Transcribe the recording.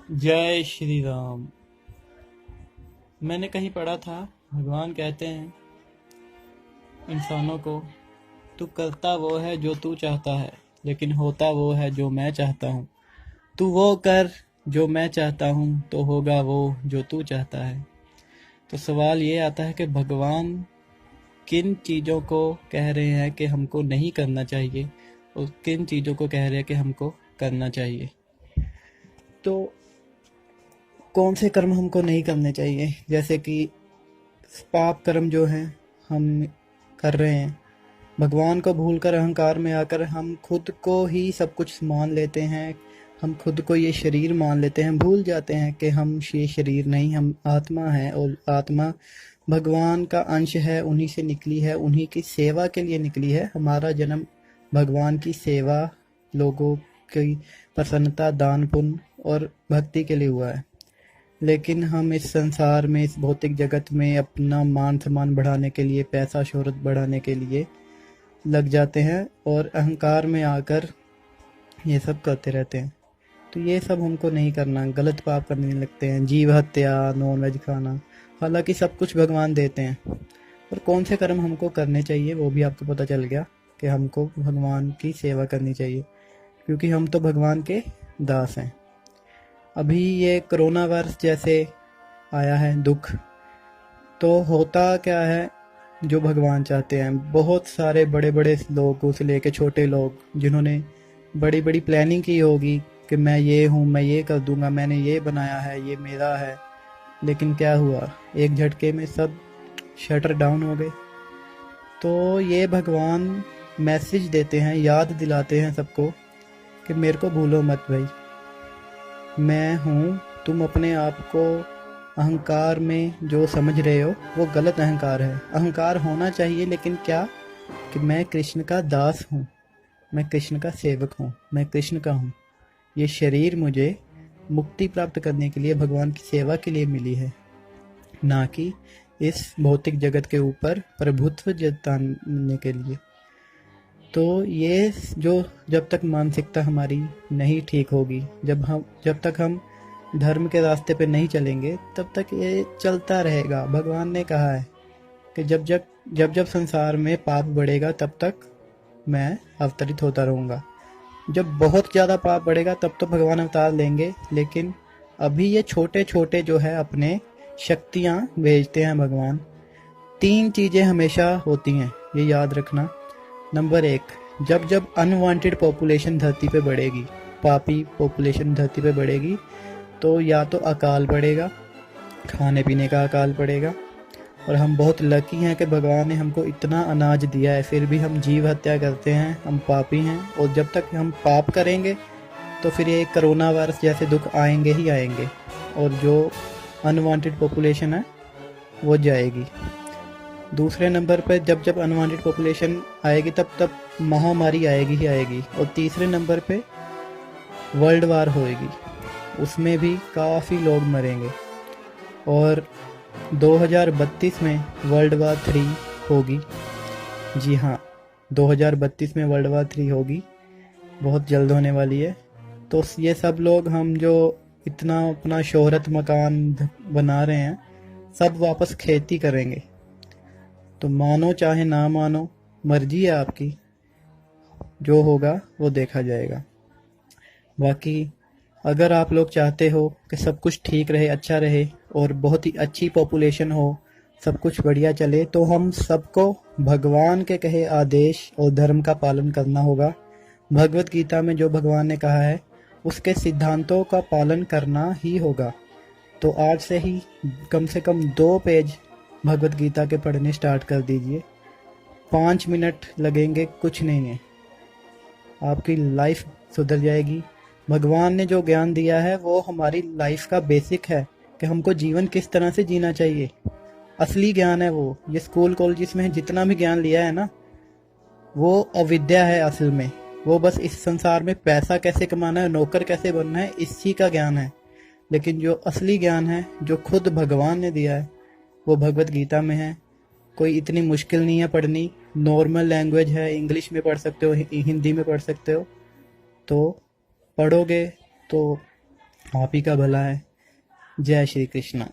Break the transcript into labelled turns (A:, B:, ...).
A: जय श्री राम। मैंने कहीं पढ़ा था, भगवान कहते हैं इंसानों को, तू करता वो है जो तू चाहता है, लेकिन होता वो है जो मैं चाहता हूँ। तू वो कर जो मैं चाहता हूँ, तो होगा वो जो तू चाहता है। तो सवाल ये आता है कि भगवान किन चीज़ों को कह रहे हैं कि हमको नहीं करना चाहिए, और किन चीज़ों को कह रहे हैं कि हमको करना चाहिए। तो कौन से कर्म हमको नहीं करने चाहिए, जैसे कि पाप कर्म जो हैं हम कर रहे हैं। भगवान को भूलकर अहंकार में आकर हम खुद को ही सब कुछ मान लेते हैं। हम खुद को ये शरीर मान लेते हैं, भूल जाते हैं कि हम ये शरीर नहीं, हम आत्मा है, और आत्मा भगवान का अंश है, उन्हीं से निकली है, उन्हीं की सेवा के लिए निकली है। हमारा जन्म भगवान की सेवा, लोगों की प्रसन्नता, दान पुण्य और भक्ति के लिए हुआ है। लेकिन हम इस संसार में, इस भौतिक जगत में अपना मान सम्मान बढ़ाने के लिए, पैसा शोहरत बढ़ाने के लिए लग जाते हैं और अहंकार में आकर ये सब करते रहते हैं। तो ये सब हमको नहीं करना, गलत पाप करने लगते हैं, जीव हत्या, नॉन वेज खाना। हालांकि सब कुछ भगवान देते हैं, और कौन से कर्म हमको करने चाहिए वो भी आपको पता चल गया कि हमको भगवान की सेवा करनी चाहिए, क्योंकि हम तो भगवान के दास हैं। अभी ये कोरोना वायरस जैसे आया है दुख, तो होता क्या है, जो भगवान चाहते हैं, बहुत सारे बड़े बड़े लोगों से लेके छोटे लोग, जिन्होंने बड़ी बड़ी प्लानिंग की होगी कि मैं ये हूँ, मैं ये कर दूंगा, मैंने ये बनाया है, ये मेरा है। लेकिन क्या हुआ, एक झटके में सब शटर डाउन हो गए। तो ये भगवान मैसेज देते हैं, याद दिलाते हैं सबको कि मेरे को भूलो मत भाई, मैं हूँ। तुम अपने आप को अहंकार में जो समझ रहे हो वो गलत अहंकार है। अहंकार होना चाहिए, लेकिन क्या, कि मैं कृष्ण का दास हूँ, मैं कृष्ण का सेवक हूँ, मैं कृष्ण का हूँ। ये शरीर मुझे मुक्ति प्राप्त करने के लिए, भगवान की सेवा के लिए मिली है, ना कि इस भौतिक जगत के ऊपर प्रभुत्व जताने के लिए। तो ये जो, जब तक मानसिकता हमारी नहीं ठीक होगी, जब तक हम धर्म के रास्ते पे नहीं चलेंगे, तब तक ये चलता रहेगा। भगवान ने कहा है कि जब संसार में पाप बढ़ेगा, तब तक मैं अवतरित होता रहूँगा। जब बहुत ज़्यादा पाप बढ़ेगा, तब तो भगवान अवतार लेंगे। लेकिन अभी ये छोटे छोटे जो है अपने शक्तियाँ भेजते हैं भगवान। 3 चीज़ें हमेशा होती हैं, ये याद रखना। नंबर 1, जब जब अनवांटेड पॉपुलेशन धरती पे बढ़ेगी, पापी पॉपुलेशन धरती पे बढ़ेगी, तो या तो अकाल पड़ेगा, खाने पीने का अकाल पड़ेगा। और हम बहुत लकी हैं कि भगवान ने हमको इतना अनाज दिया है, फिर भी हम जीव हत्या करते हैं, हम पापी हैं। और जब तक हम पाप करेंगे, तो फिर ये कोरोना वायरस जैसे दुख आएंगे ही आएंगे, और जो अनवांटेड पॉपुलेशन है वो जाएगी। दूसरे नंबर पर जब जब अनवांटेड पॉपुलेशन आएगी, तब तब महामारी आएगी ही आएगी। और तीसरे नंबर पे वर्ल्ड वार होएगी, उसमें भी काफ़ी लोग मरेंगे। और 2032 में वर्ल्ड वार 3 होगी। जी हाँ, 2032 में वर्ल्ड वार 3 होगी, बहुत जल्द होने वाली है। तो ये सब लोग, हम जो इतना अपना शोहरत मकान बना रहे हैं, सब वापस खेती करेंगे। तो मानो चाहे ना मानो, मर्जी है आपकी, जो होगा वो देखा जाएगा। बाकी अगर आप लोग चाहते हो कि सब कुछ ठीक रहे, अच्छा रहे, और बहुत ही अच्छी पॉपुलेशन हो, सब कुछ बढ़िया चले, तो हम सबको भगवान के कहे आदेश और धर्म का पालन करना होगा। भगवत गीता में जो भगवान ने कहा है, उसके सिद्धांतों का पालन करना ही होगा। तो आज से ही कम से कम 2 पेज भगवत गीता के पढ़ने स्टार्ट कर दीजिए। 5 मिनट लगेंगे, कुछ नहीं है, आपकी लाइफ सुधर जाएगी। भगवान ने जो ज्ञान दिया है वो हमारी लाइफ का बेसिक है, कि हमको जीवन किस तरह से जीना चाहिए। असली ज्ञान है वो। ये स्कूल कॉलेज में जितना भी ज्ञान लिया है ना, वो अविद्या है असल में। वो बस इस संसार में पैसा कैसे कमाना है, नौकर कैसे बनना है, इसी का ज्ञान है। लेकिन जो असली ज्ञान है, जो खुद भगवान ने दिया है, वो भगवत गीता में है। कोई इतनी मुश्किल नहीं है पढ़नी, नॉर्मल लैंग्वेज है, इंग्लिश में पढ़ सकते हो, हिंदी में पढ़ सकते हो। तो पढ़ोगे तो आप ही का भला है। जय श्री कृष्णा।